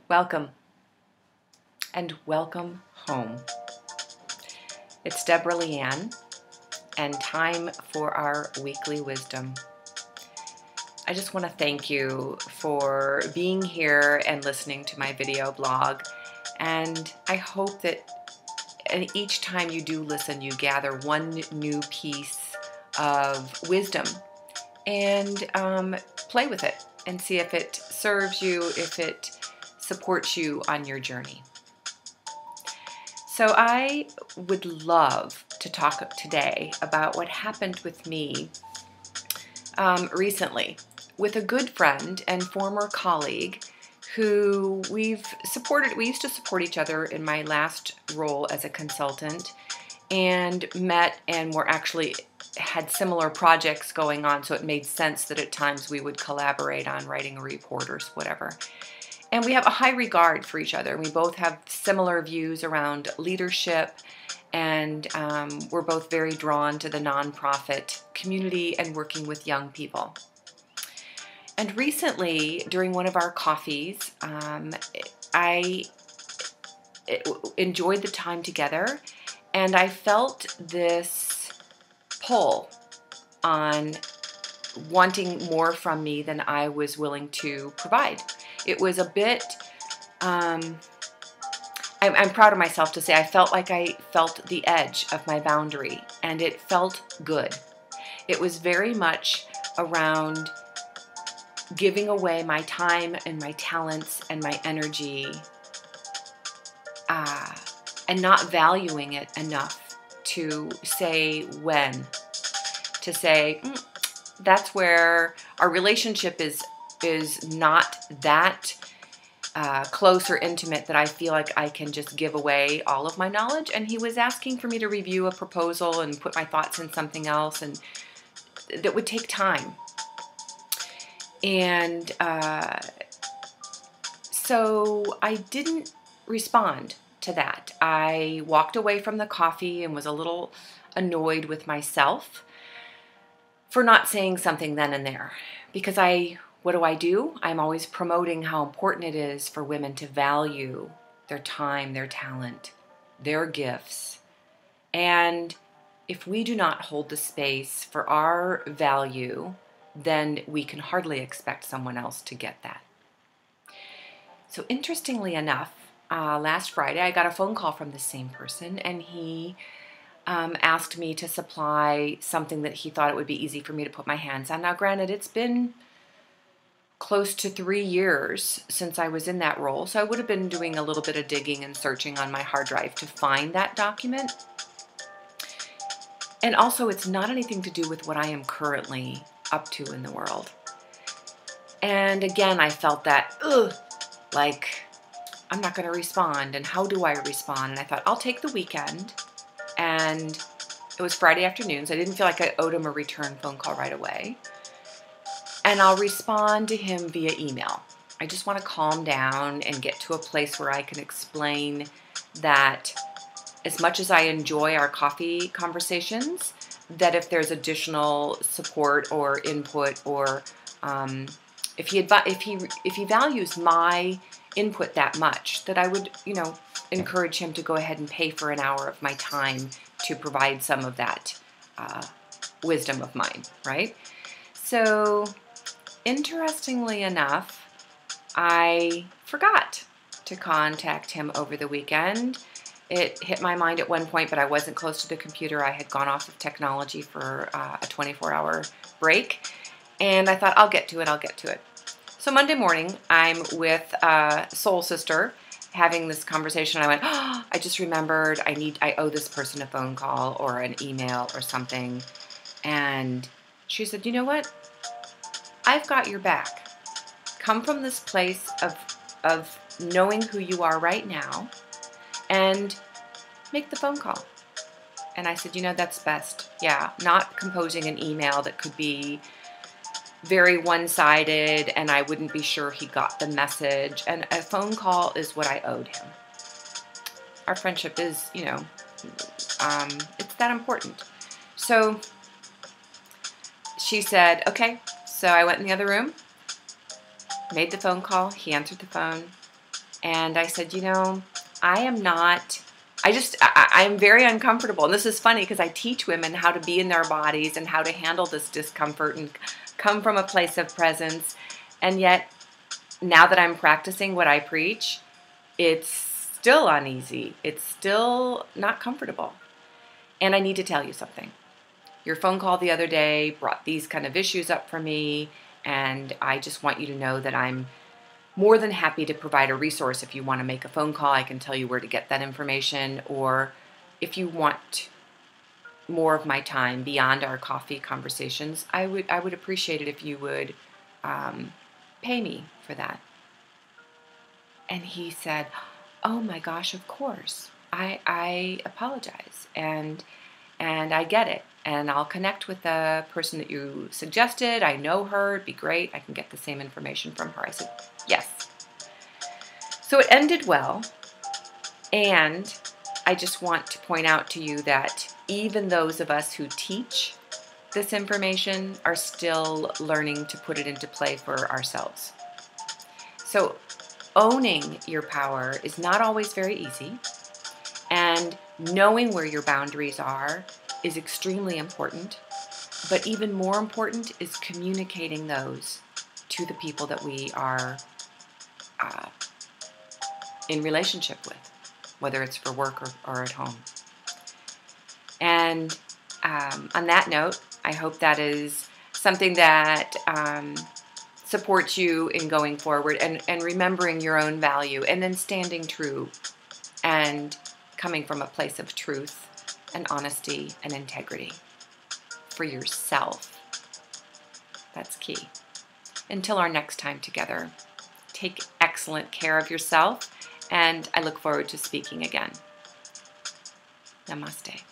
Welcome, and welcome home. It's Deborah LeeAnn, and time for our weekly wisdom. I just want to thank you for being here and listening to my video blog, and I hope that each time you do listen, you gather one new piece of wisdom and play with it and see if it serves you, if it supports you on your journey. So I would love to talk today about what happened with me recently with a good friend and former colleague who we used to support each other in my last role as a consultant, and met and had similar projects going on, so it made sense that at times we would collaborate on writing a report or whatever. And we have a high regard for each other. We both have similar views around leadership, and we're both very drawn to the nonprofit community and working with young people. And recently, during one of our coffees, I enjoyed the time together, and I felt this pull on wanting more from me than I was willing to provide. It was a bit, I'm proud of myself to say I felt like I felt the edge of my boundary, and it felt good. It was very much around giving away my time and my talents and my energy, and not valuing it enough to say when. To say, that's where our relationship is not that close or intimate that I feel like I can just give away all of my knowledge. And he was asking for me to review a proposal and put my thoughts in something else, and that would take time. And so I didn't respond to that. I walked away from the coffee and was a little annoyed with myself for not saying something then and there. Because what do? I'm always promoting how important it is for women to value their time, their talent, their gifts. And if we do not hold the space for our value, then we can hardly expect someone else to get that. So interestingly enough, last Friday I got a phone call from the same person, and he asked me to supply something that he thought it would be easy for me to put my hands on. Now granted, it's been close to 3 years since I was in that role, so I would have been doing a little bit of digging and searching on my hard drive to find that document. And also, it's not anything to do with what I am currently up to in the world. And again, I felt that, like, I'm not going to respond, and how do I respond? And I thought, I'll take the weekend. And it was Friday afternoon, so I didn't feel like I owed him a return phone call right away. And I'll respond to him via email. I just want to calm down and get to a place where I can explain that as much as I enjoy our coffee conversations, that if there's additional support or input, or if he values my input that much, that I would, encourage him to go ahead and pay for an hour of my time to provide some of that wisdom of mine, right? So, interestingly enough, I forgot to contact him over the weekend. It hit my mind at one point, but I wasn't close to the computer. I had gone off of technology for a 24-hour break, and I thought, I'll get to it. So Monday morning, I'm with Soul Sister having this conversation. I went, I just remembered I owe this person a phone call or an email or something. And she said, you know what? I've got your back. Come from this place of knowing who you are right now and make the phone call. And I said, that's best. Yeah, not composing an email that could be very one-sided, and I wouldn't be sure he got the message. And a phone call is what I owed him. Our friendship is, it's that important. So she said, okay. So I went in the other room, made the phone call. He answered the phone. And I said, I am not, I'm very uncomfortable. And this is funny because I teach women how to be in their bodies and how to handle this discomfort and come from a place of presence. And yet, now that I'm practicing what I preach, it's still uneasy. It's still not comfortable. And I need to tell you something. Your phone call the other day brought these kind of issues up for me, and I just want you to know that I'm more than happy to provide a resource. If you want to make a phone call, I can tell you where to get that information, or if you want more of my time beyond our coffee conversations, I would appreciate it if you would pay me for that. And he said, oh my gosh, of course. I apologize, and I get it, and I'll connect with the person that you suggested. I know her. It'd be great. I can get the same information from her. I said, yes. So it ended well, and I just want to point out to you that even those of us who teach this information are still learning to put it into play for ourselves. So owning your power is not always very easy, and knowing where your boundaries are is extremely important, but even more important is communicating those to the people that we are in relationship with, whether it's for work or at home. And on that note, I hope that is something that supports you in going forward and remembering your own value, and then standing true and coming from a place of truth and honesty and integrity for yourself. That's key. Until our next time together, take excellent care of yourself, and I look forward to speaking again. Namaste.